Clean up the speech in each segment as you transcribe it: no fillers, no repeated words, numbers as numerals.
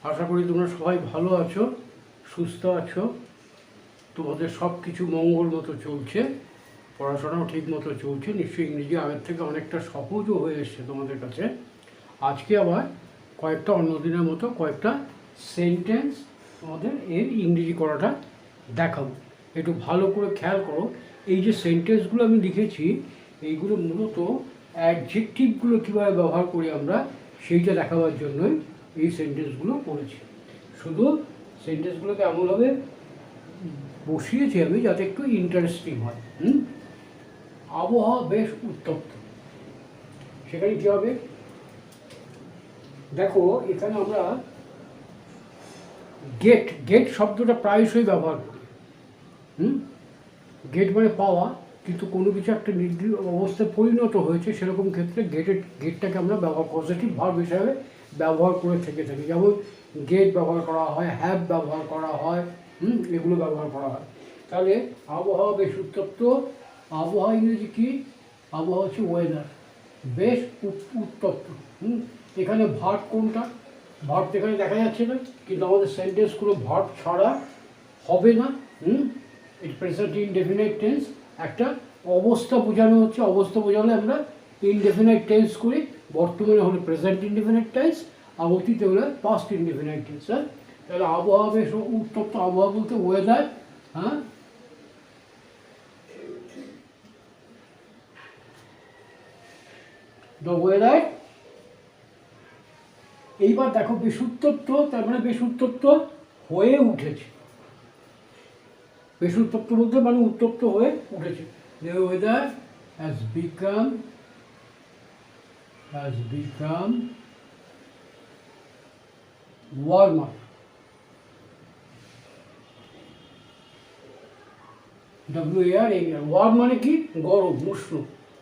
আশা করি তোমরা সবাই ভালো আছো, সুস্থ আছো, তোমাদের সব কিছু মঙ্গল মতো চলছে, পড়াশোনাও ঠিক মতো চলছে। নিশ্চয়ই ইংরেজি আগের থেকে অনেকটা সহজও হয়ে এসছে তোমাদের কাছে। আজকে আবার কয়েকটা অন্যদিনের মতো কয়েকটা সেন্টেন্স তোমাদের এর ইংরেজি করাটা দেখাবো। একটু ভালো করে খেয়াল করো, এই যে সেন্টেন্সগুলো আমি লিখেছি এইগুলো মূলত অ্যাডজেক্টিভগুলো কীভাবে ব্যবহার করি আমরা সেইটা দেখাবার জন্যই এই সেন্টেন্সগুলো করেছি। শুধু সেন্টেন্সগুলোকে এমনভাবে বসিয়েছি আমি যাতে একটু ইন্টারেস্টিং হয়। আবহাওয়া বেশ উত্তপ্ত। সেখানে কী হবে দেখো, এখানে আমরা গেট গেট শব্দটা প্রায়শই ব্যবহার করি। গেট মানে পাওয়া, কিন্তু কোনো কিছু একটা নির্দিষ্ট অবস্থায় পরিণত হয়েছে সেরকম ক্ষেত্রে গেটটাকে আমরা পজিটিভ ভার্ব হিসাবে ব্যবহার করে থেকে থাকি। যেমন গেট ব্যবহার করা হয়, হ্যাভ ব্যবহার করা হয়, এগুলো ব্যবহার করা হয়। তাহলে আবহাওয়া বেশ উত্তপ্ত। আবহাওয়া ইংরেজি কী? আবহাওয়া হচ্ছে ওয়েদার, বেশ উত্তপ্ত। এখানে ভার্ব কোনটা? ভার্ব এখানে দেখা যাচ্ছে না, কিন্তু আমাদের সেন্টেন্সগুলো ভার্ব ছাড়া হবে না। ইট প্রেজেন্ট ইনডেফিনাইট টেন্স, একটা অবস্থা বোঝানো হচ্ছে। অবস্থা বোঝালে আমরা ইনডেফিনাইট টেন্স করি। বর্তমানে হলো প্রেজেন্ট ইনডেফিনাইট টেন্স, আর অতীতে হলে পাস্ট ইনডেফিনাইট টেন্স। তাহলে আবহাওয়া বেশ উত্তপ্ত। আবহাওয়া বলতে ওয়েদার। The weather. এইবার দেখো, বেশ উত্তপ্ত, তার মানে বেশ উত্তপ্ত হয়ে উঠেছে। বেশ উত্তপ্ত বলতে মানে উত্তপ্ত হয়ে উঠেছে। The weather has become warmer. WAR, warm মানে কি? গরম, উষ্ণ।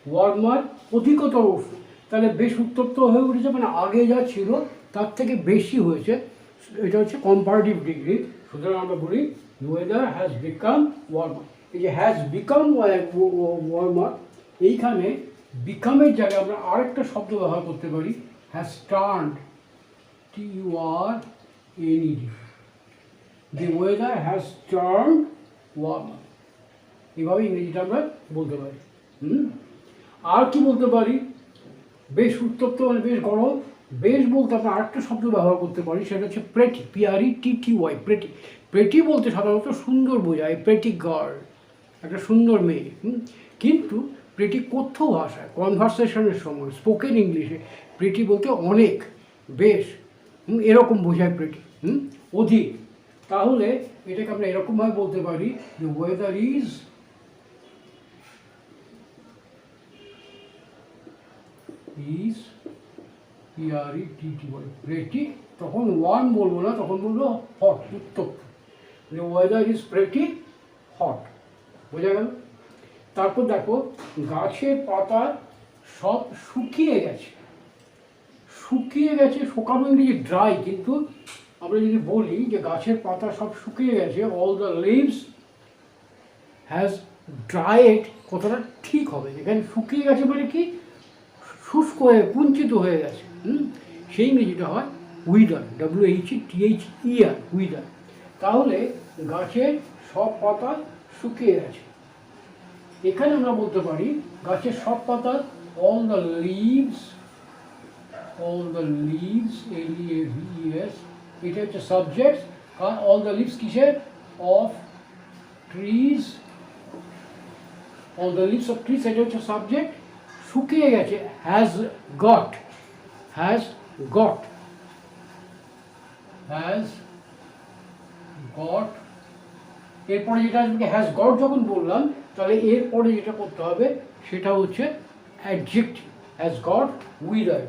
ওয়ার্মার অধিকতর উষ্ণ। তাহলে বেশ উত্তপ্ত হয়ে উঠেছে মানে আগে যা ছিল তার থেকে বেশি হয়েছে। এটা হচ্ছে কম্পারেটিভ ডিগ্রি। সুতরাং আমরা বলি ওয়েদার হ্যাজ বিকাম ওয়ার্মার। এই যে হ্যাজ বিকাম ওয়ার্মার, এইখানে বিকামের জায়গায় আমরা আরেকটা শব্দ ব্যবহার করতে পারি, has turned, TURNED। The weather has turned warmer, এইভাবে ইংরেজিটা আমরা বলতে পারি। আর কি বলতে পারি? বেশ উত্তপ্ত মানে বেশ গরম। বেশ বলতে আমরা আরেকটা শব্দ ব্যবহার করতে পারি, সেটা হচ্ছে প্রেটি, PRETTY। প্রেটি, প্রেটি বলতে সাধারণত সুন্দর বোঝায়, প্রেটি গার্ল, একটা সুন্দর মেয়ে। কিন্তু প্রেটি কথ্য ভাষায়, কনভারসেশনের সময়, স্পোকেন ইংলিশে প্রেটি বলতে অনেক, বেশ, এরকম বোঝায় প্রেটি, অধিক। তাহলে এটাকে আমরা এরকমভাবে বলতে পারি, দ্য ওয়েদার ইজ প্রেটি। তখন ওয়ার্ম বলবো না, তখন বলবো হট, উত্তপ্ত। ওয়েদার ইজ প্রেটি হট, বোঝা গেল? তারপর দেখো, গাছের পাতা সব শুকিয়ে গেছে। শুকিয়ে গেছে, শুকানো ইংরেজি ড্রাই, কিন্তু আমরা যদি বলি যে গাছের পাতা সব শুকিয়ে গেছে, all the leaves has dried, কথাটা ঠিক হবে। এখানে শুকিয়ে গেছে মানে কি? শুষ্ক হয়ে, কুঞ্চিত হয়ে গেছে। সেই ইংরেজিটা হয় উইদার, WHETHER, উইদার। তাহলে গাছের সব পাতা শুকিয়ে গেছে। এখানে আমরা বলতে পারি গাছের সব পাতা, অল দ্য লিভস, LEAVES, এটা হচ্ছে সাবজেক্ট। কারণ অল দ্য লিভস কিসের? Of trees, all the leaves of trees, এটা হচ্ছে সাবজেক্ট। শুকিয়ে গেছে, হ্যাজ গট, এরপরে যেটা আসবে, হ্যাজ গট যখন বললাম, তাহলে এরপরে যেটা করতে হবে সেটা হচ্ছে adjective. Has got উইদার্ড,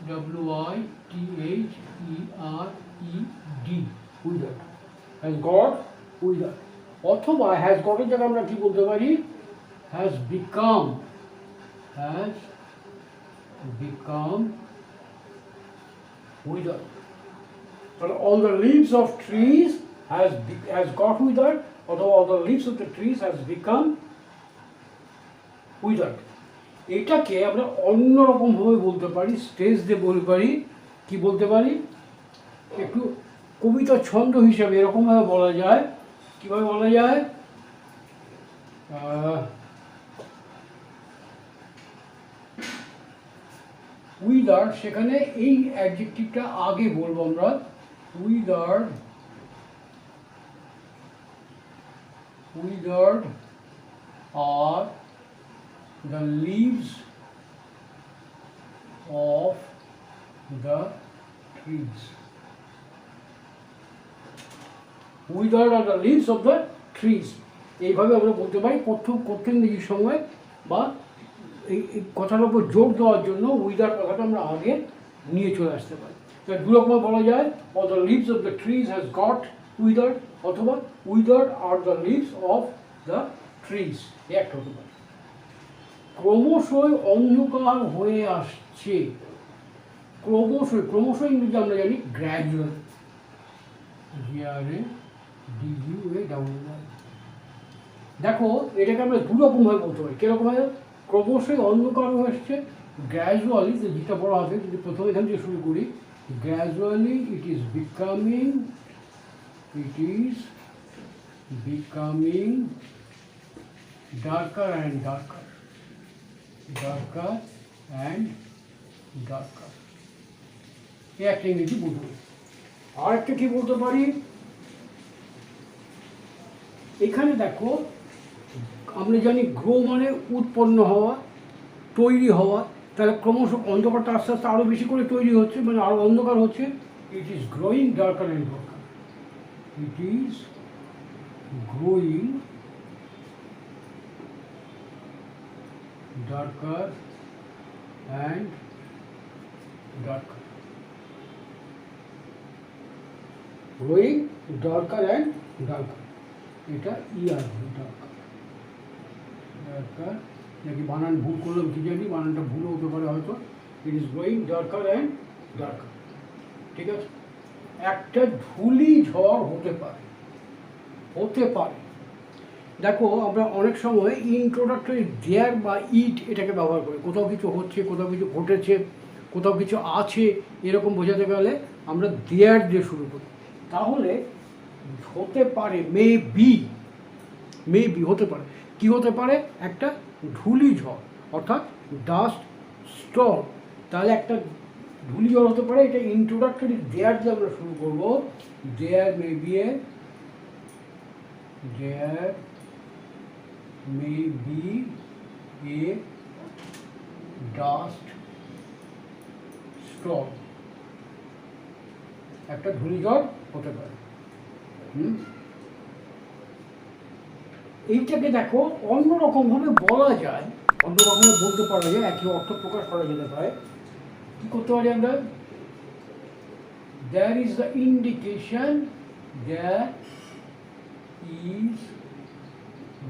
WITHERED, উইদার্ড, has got উইদার্ড। অথবা হ্যাজ গটের জায়গায় আমরা কি বলতে পারি? has become withered. So all the leaves of trees has got withered, although all the leaves of the trees has become withered. এটাকে আমরা অন্যরকমভাবে বলতে পারি, স্টেজ দিয়ে বলতে পারি কি বলতে পারি, একটু কবিতা ছন্দ হিসাবে এরকমভাবে বলা যায়, কীভাবে বলা যায়, উইদার, সেখানে এই অ্যাডজেক্টিভটা আগে বলবো আমরা, wither are the leaves of the trees. Withered are the leaves of the trees. এইভাবে আমরা বলতে পারি প্রথম ইংরেজির সময়, বা এই কথার উপর জোর দেওয়ার জন্য উইদার কথাটা আমরা আগে নিয়ে চলে আসতে পারি। তো দুরকম বলা যায়, or the leaves of the trees has got withered, অথবা withered are the leaves of the trees, একটা হতে পারে। ক্রমশই অন্ধকার হয়ে আসছে, ক্রমশই ইংরেজি আমরা জানি গ্র্যাজুয়াল, দেখো এটাকে আমরা দুরকমভাবে বলতে পারি। কিরকমভাবে? ক্রমশই অন্ধকার হয়ে আসছে, গ্র্যাজুয়ালি, যেটা বলা হবে, যদি প্রথমে এখান থেকে শুরু করি, gradually it is becoming darker and darker, এই একটা ইংরেজি বলতে পারি। আর একটা কি বলতে পারি, এখানে দেখো আমরা জানি গ্রো মানে উৎপন্ন হওয়া, তৈরি হওয়া, তাহলে ক্রমশ অন্ধকারটা আস্তে আস্তে আরও বেশি করে তৈরি হচ্ছে, মানে আরও অন্ধকার হচ্ছে। It is growing darker and darker, it is growing darker and darker, growing darker and darker, এটা darker, নাকি বানান ভুল করলাম কি জানি, বানানটা ভুল হতে পারে হয়তো। It is growing darker and darker, ঠিক আছে। একটা ধূলি ঝড় হতে পারে। দেখো আমরা অনেক সময় ইন্ট্রোডাক্টরি দেয়ার বা ইট এটাকে ব্যবহার করি, কোথাও কিছু হচ্ছে, কোথাও কিছু ঘটেছে, কোথাও কিছু আছে, এরকম বোঝাতে গেলে আমরা দেয়ার দিয়ে শুরু করি। তাহলে হতে পারে, মে বি হতে পারে, কি হতে পারে, একটা ধূলি ঝড়, অর্থাৎ ডাস্ট স্টর্ম। তাহলে একটা ধূলি ঝড় হতে পারে, এটা ইন্ট্রোডাক্টরি দেয়ার দিয়ে আমরা শুরু করবো। There may be a dust storm, একটা ধূলিঝড় হতে পারে। এইটাকে দেখো অন্যরকমভাবে বলা যায়, অন্যরকমভাবে বলতে পারা যায়, একই অর্থ প্রকাশ করা যেতে পারে। কি করতে পারি আমরা? There is the indication, there is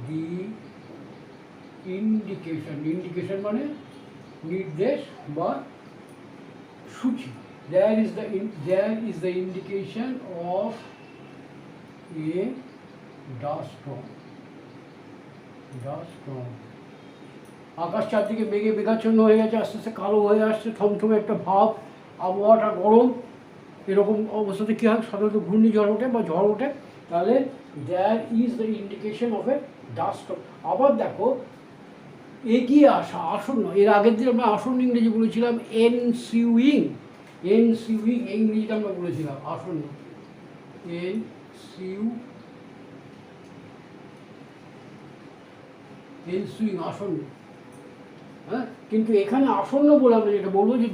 the indication মানে নির্দেশ বা সূচি। There is the indication of a dust storm. আকাশ চারদিকে মেঘাচ্ছন্ন হয়ে গেছে, আস্তে আস্তে কালো হয়ে আসছে, থমথমে একটা ভাব, আবহাওয়াটা গরম, এরকম অবস্থাতে কী হয়, সাধারণত ঘূর্ণিঝড় ওঠে বা ঝড় ওঠে। তাহলে there is the indication of a dust storm. আবার দেখো এগিয়ে আসা, আসন্ন, এর আগের দিন আমরা আসন্ন ইংরেজি বলেছিলাম এনসিউইং, এই ইংরেজিটা আমরা বলেছিলাম আসন্ন, এনসুইং আসন্ন। হ্যাঁ, কিন্তু এখানে আসন্ন বলে আমরা যেটা বলবো যে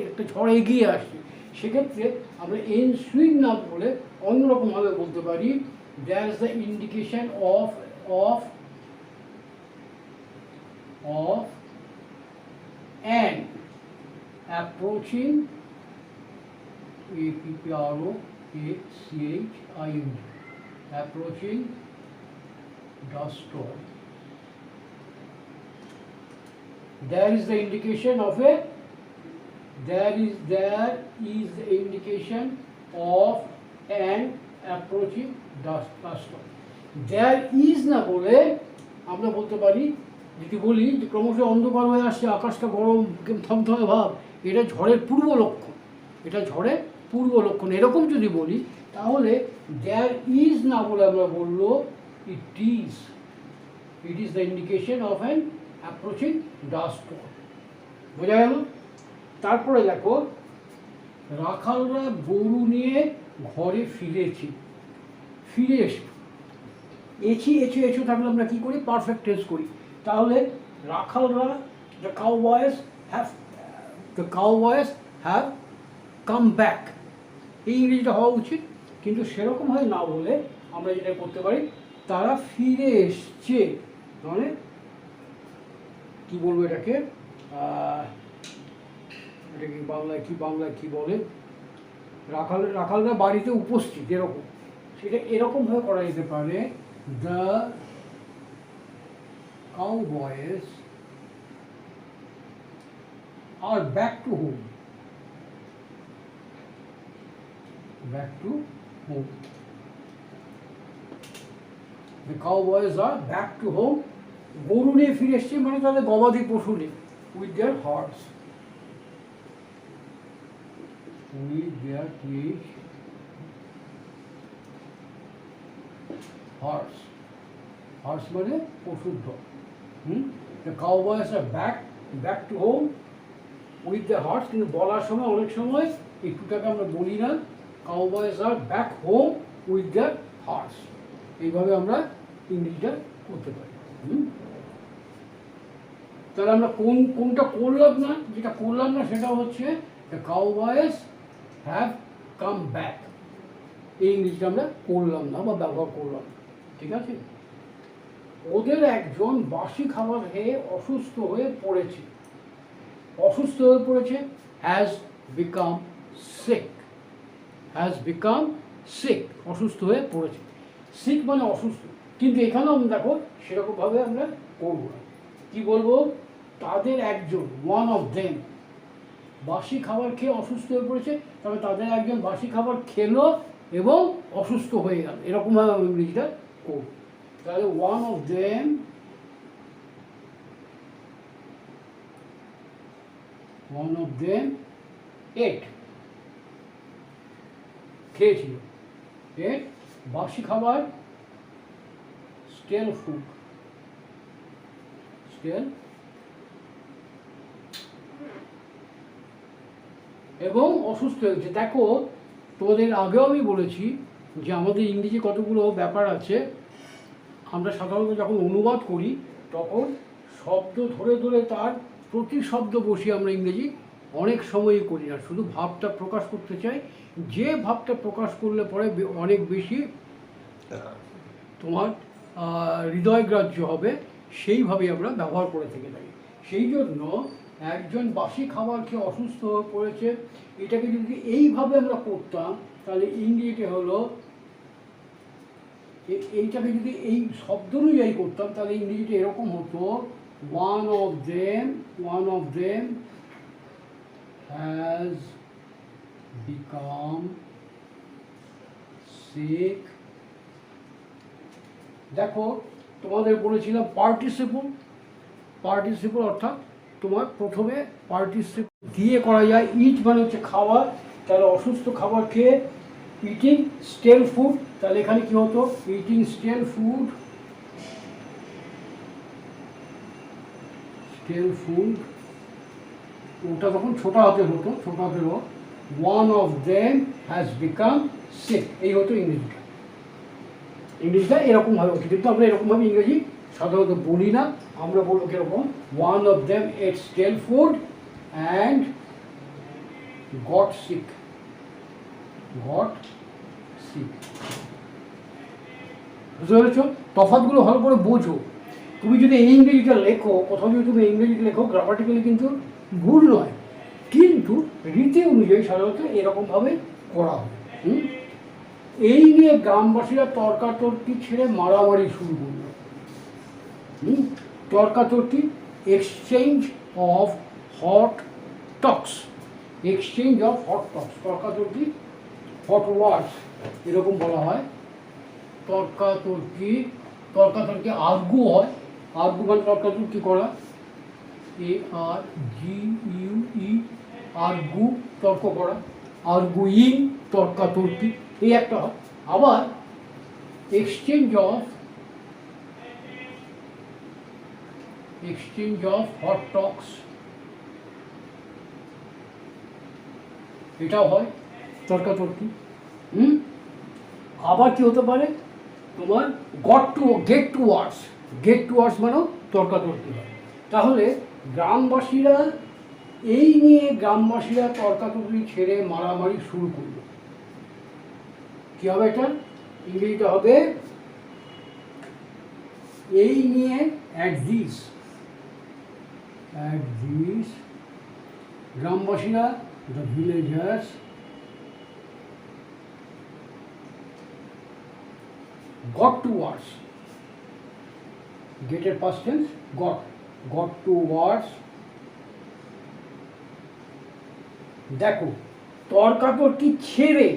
একটা ঝড় এগিয়ে আসছে, সেক্ষেত্রে আমরা এনসুইং না বলে অন্যরকমভাবে বলতে পারি, that is the indication of an approaching, APPROACHING, approaching dust storm. There is the indication of a, there is the indication of an approaching dust storm. There is না বলে আমরা বলতে পারি, যদি বলি যে ক্রমশ অন্ধকার হয়ে আসছে, আকাশটা গরম, থমথমে ভাব, এটা ঝড়ের পূর্ব লক্ষণ, এটা ঝড়ের পূর্ব লক্ষণ। এরকম যদি বলি তাহলে দেয়ার ইজ না বলে আমরা বললো it is the indication of an approaching dust storm. বোঝা গেল? তারপরে দেখো, রাখালরা গরু নিয়ে ঘরে ফিরেছি। ফিরে এসে এছো থাকলে আমরা কী করি? পারফেক্ট টেন্স করি। তাহলে রাখালরা the cowboys have come back, এই ইংরেজিটা হওয়া উচিত, কিন্তু সেরকমভাবে না বলে আমরা যেটা করতে পারি, তারা ফিরে এসছে। মানে কী বলবো এটাকে, এটাকে বাংলায় কি বলে, রাখালরা বাড়িতে উপস্থিত, এরকম, সেটা এরকমভাবে করা যেতে পারে, the cowboys are back to home. The cowboys are back to home. গরু নিয়ে ফিরে এসছে মানে তাদের গবাদি পশু নেই, with their horse. Horse মানে পশুর দল। The cowboys are back to home with their horse, কিন্তু বলার সময় অনেক সময় একটুটাকে আমরা বলি না, cowboys are back home with their horse। এইভাবে আমরা ইংরেজিটা করতে পারি। তাহলে আমরা কোনটা করলাম না, যেটা করলাম না সেটা হচ্ছে the cowboys have come back, এই ইংরেজিটা আমরা করলাম না বা ব্যবহার করলাম না। ঠিক আছে? ওদের একজন বাসি খাবার খেয়ে অসুস্থ হয়ে পড়েছে। হ্যাজ বিকাম সিক, অসুস্থ হয়ে পড়েছে। সিক মানে অসুস্থ, কিন্তু এখানেও আমরা দেখো সেরকমভাবে আমরা করব না। কী বলবো? তাদের একজন, ওয়ান অফ দেম, বাসি খাবার খেয়ে অসুস্থ হয়ে পড়েছে, তবে তাদের একজন বাসি খাবার খেলো এবং অসুস্থ হয়ে গেল, এরকমভাবে আমি ইংরেজিটা করব। তাহলে ওয়ান অফ দেম এট, খেয়েছিল, বাসি খাবার, স্টেল ফুড, এবং অসুস্থ হয়েছে। দেখো, তোমাদের আগেও আমি বলেছি যে আমাদের ইংরেজি কতগুলো ব্যাপার আছে, আমরা সাধারণত যখন অনুবাদ করি তখন শব্দ ধরে তার প্রতি শব্দ বসিয়ে আমরা ইংরেজি অনেক সময়ই করি না, শুধু ভাবটা প্রকাশ করতে চাই। যে ভাবটা প্রকাশ করলে পরে অনেক বেশি তোমার হৃদয়গ্রাহ্য হবে, সেইভাবেই আমরা ব্যবহার করে থেকে থাকি। সেই জন্য একজন বাসি খাবার খেয়ে অসুস্থ হয়ে পড়েছে, এটাকে যদি এইভাবে আমরা করতাম তাহলে ইংরেজিটা হলো, এইটাকে যদি এই শব্দ অনুযায়ী করতাম তাহলে ইংরেজিটা এরকম হতো, one of them has become sick. দেখো, তোমাদের বলেছিলাম পার্টিসিপল অর্থাৎ তোমার প্রথমে পার্টিসিপল দিয়ে করা যায়। ইট মানে হচ্ছে খাওয়া, তাহলে অসুস্থ খাবার খেয়ে ইটিং স্টেল ফুড, তাহলে এখানে কি হতো? ইটিং স্টেল ফুড, ওটা তখন ছোট হাতের হতো, one of them has become sick, এই হতো ইংরেজিটা এরকমভাবে হচ্ছে। কিন্তু আমরা এরকমভাবে ইংরেজি সাধারণত বলি না, আমরা বলবো কীরকম, one of them ate stale food and got sick. বুঝতে পেরেছ? তফাৎগুলো ভালো করে বোঝো। তুমি যদি এই ইংরেজিটা লেখো, কোথাও যদি তুমি ইংরেজিটা লেখো, গ্রামাটিক্যালি কিন্তু ভুল নয়, কিন্তু রীতি অনুযায়ী সাধারণত এরকমভাবে করা হয়। এই নিয়ে গ্রামবাসীরা তর্কাতর্কি ছেড়ে মারামারি শুরু করল। তর্কাতর্কি, এক্সচেঞ্জ অফ হট টক্স, তর্কাতর্কি, হট ওয়ার্ডস এরকম বলা হয়। তর্কাতর্কি আর্গু হয়, আর্গু মানে তর্কাতর্কি করা, ARGUE, আর্গু তর্ক করা, আর্গুইং, তর্কাতর্কি, এই একটা হয়। আবার এক্সচেঞ্জ অফ হট টক্স, এটাও হয় তর্কাতর্কি। আবার কি হতে পারে তোমার গেট টু ওয়ার্ডস মানেও তর্কাতর্কি হয়। তাহলে গ্রামবাসীরা তর্কাতর্কি ছেড়ে মারামারি শুরু করলো। কি হবে এটা? ইংরেজিতে হবে এই নিয়ে অ্যাট দিস গ্রামবাসীরা, the villagers got to words, গেটের past tense got to words. দেখো তর্কাতর্কি ছেড়ে,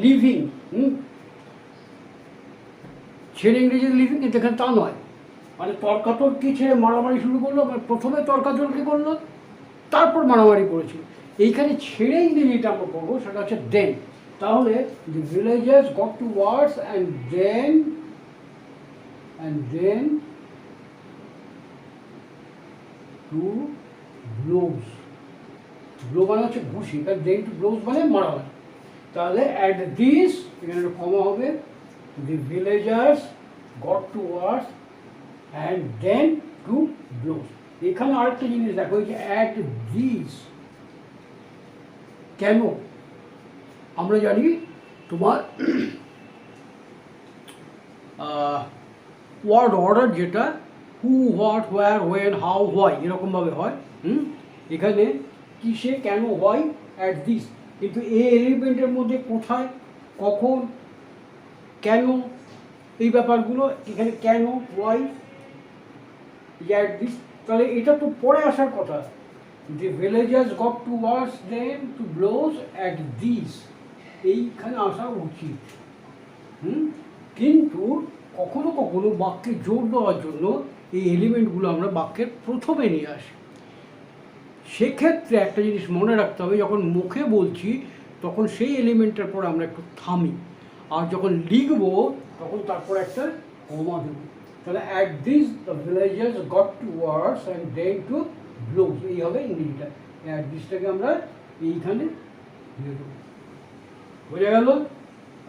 লিভিং, ছেড়ে ইংরেজিতে লিভিং, কিন্তু এখানে তা নয়। মানে তর্কাতর্কি ছেড়ে মারামারি শুরু করলো, মানে প্রথমে তর্কাতর্কি করলো তারপর মারামারি করেছিল। এইখানে ছেড়ে ইংরেজিটা আমরা করবো, সেটা হচ্ছে দেন। তাহলে the villagers got to wars and then to blows. Blow মানে হচ্ছে ঘুষি, কারণ দেন টু ব্লোজ মানে মারামারি। তাহলে অ্যাট দিস, এখানে একটা কমা হবে, the villagers got to wars and then to blows। এখানে আরেকটা জিনিস দেখো, যে অ্যাট দিস কেন? আমরা জানি তোমার ওয়ার্ড অর্ডার যেটা who, what, where, when, how, why এরকমভাবে হয়। এখানে কিসে কেন হয় অ্যাট দিস, কিন্তু এই এলিমেন্টের মধ্যে কোথায়, কখন, কেন, এই ব্যাপারগুলো এখানে কেন, হোয়াই, অ্যাট দিস। তাহলে এটা তো পরে আসার কথা, the villagers got to wars then to blows at these, এইখানে আসা উচিত। কিন্তু কখনো কখনো বাক্যে জোর দেওয়ার জন্য এই এলিমেন্টগুলো আমরা বাক্যের প্রথমে নিয়ে আসি। সেক্ষেত্রে একটা জিনিস মনে রাখতে হবে, যখন মুখে বলছি তখন সেই এলিমেন্টের পর আমরা একটু থামি, আর যখন লিখবো তখন তারপর একটা কমা দেবো। তাহলে at this the villagers got to wars and then to blows, এই হবে ইংরেজিটা। অ্যাট দিসটাকে আমরা এইখানে দিয়ে দেবো। বোঝা গেল?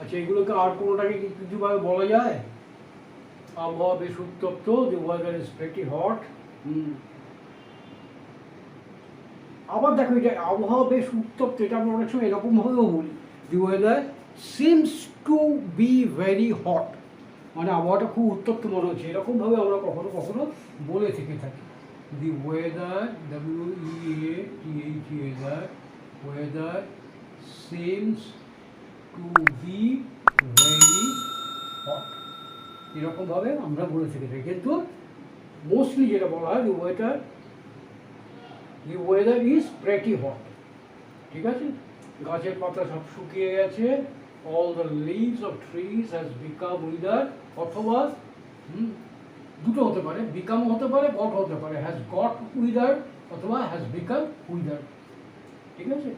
আচ্ছা, এগুলোকে আর কোনোটাকে কিছুভাবে বলা যায়? আবহাওয়া বেশ উত্তপ্ত, দি ওয়েদার ইজ প্রিটি হট। আবার দেখো, এটা আবহাওয়া বেশ উত্তপ্ত, এটা আমরা অনেক সময় এরকমভাবেও বলি, the weather seems to be very hot, মানে আবহাওয়াটা খুব উত্তপ্ত মনে হচ্ছে, এরকমভাবে আমরা কখনো কখনো বলে থেকে থাকি। The weather, WEATHER, weather seems to be very hot, এরকমভাবে আমরা বলে থেকে থাকি। কিন্তু মোস্টলি যেটা বলা হয়, the weather is pretty hot. ঠিক আছে? গাছের পাতা সব শুকিয়ে গেছে, all the leaves of trees has become wither, অথবা দুটো হতে পারে, বিকামও হতে পারে, গট হতে পারে, হ্যাজ গট উইদার অথবা হ্যাজ বিকাম উইদার। ঠিক আছে?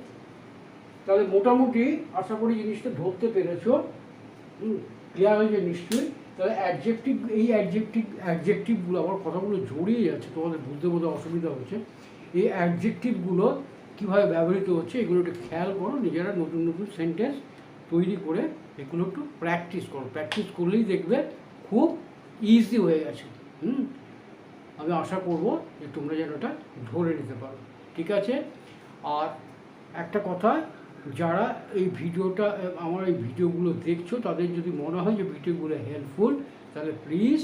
তাহলে মোটামুটি আশা করি জিনিসটা ধরতে পেরেছ, ক্লিয়ার হয়েছে নিশ্চয়ই। তাহলে এই অ্যাডজেক্টিভগুলো, আমার কথাগুলো জড়িয়ে যাচ্ছে, তোমাদের বুঝতে বোধহয় অসুবিধা হচ্ছে। এই অ্যাডজেক্টিভগুলো কীভাবে ব্যবহৃত হচ্ছে এগুলো একটু খেয়াল করো, নিজেরা নতুন নতুন সেন্টেন্স তৈরি করে এগুলো একটু প্র্যাকটিস করো। প্র্যাকটিস করলেই দেখবে খুব ইজি হয়ে গেছে। আমি আশা করব যে তোমরা যেন এটা ধরে নিতে পারো। ঠিক আছে? আর একটা কথা, যারা এই আমার এই ভিডিওগুলো দেখছো, তাদের যদি মনে হয় যে ভিডিওগুলো হেল্পফুল, তাহলে প্লিজ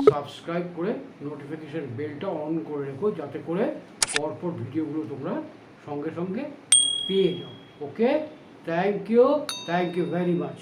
সাবস্ক্রাইব করে নোটিফিকেশান বেলটা অন করে রেখো, যাতে করে পরপর ভিডিওগুলো তোমরা সঙ্গে সঙ্গে পেয়ে যাও। ওকে, থ্যাংক ইউ ভেরি মাচ।